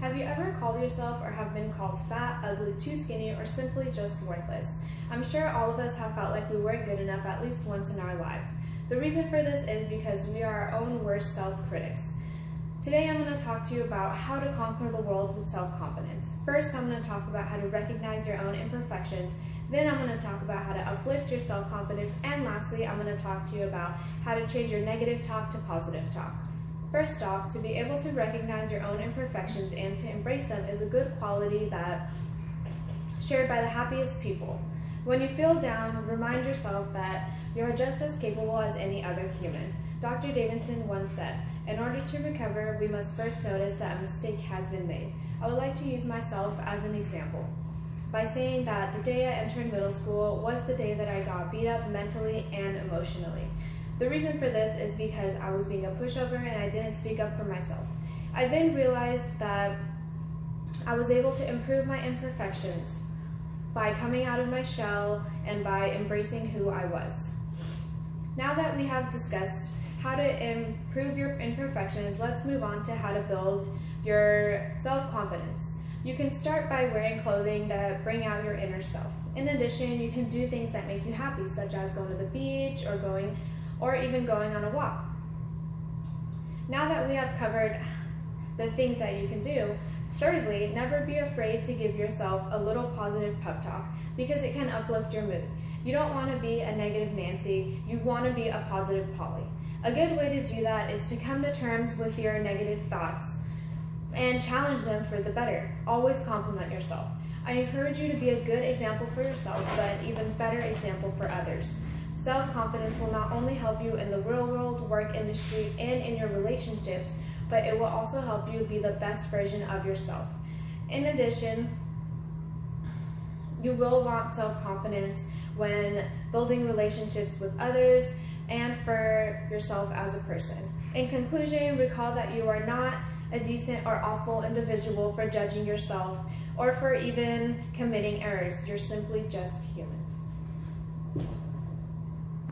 Have you ever called yourself or have been called fat, ugly, too skinny, or simply just worthless? I'm sure all of us have felt like we weren't good enough at least once in our lives. The reason for this is because we are our own worst self-critics. Today I'm going to talk to you about how to conquer the world with self-confidence. First, I'm going to talk about how to recognize your own imperfections. Then I'm going to talk about how to uplift your self-confidence. And lastly, I'm going to talk to you about how to change your negative talk to positive talk. First off, to be able to recognize your own imperfections and to embrace them is a good quality that shared by the happiest people. When you feel down, remind yourself that you are just as capable as any other human. Dr. Davidson once said, "In order to recover, we must first notice that a mistake has been made." I would like to use myself as an example by saying that the day I entered middle school was the day that I got beat up mentally and emotionally. The reason for this is because I was being a pushover and I didn't speak up for myself. I then realized that I was able to improve my imperfections by coming out of my shell and by embracing who I was. Now that we have discussed how to improve your imperfections, let's move on to how to build your self-confidence. You can start by wearing clothing that bring out your inner self. In addition, you can do things that make you happy, such as going to the beach or even going on a walk. Now that we have covered the things that you can do, thirdly, never be afraid to give yourself a little positive pep talk because it can uplift your mood. You don't want to be a negative Nancy, you want to be a positive Polly. A good way to do that is to come to terms with your negative thoughts and challenge them for the better. Always compliment yourself. I encourage you to be a good example for yourself, but an even better example for others. Self-confidence will not only help you in the real world, work industry, and in your relationships, but it will also help you be the best version of yourself. In addition, you will want self-confidence when building relationships with others and for yourself as a person. In conclusion, recall that you are not a decent or awful individual for judging yourself or for even committing errors. You're simply just human.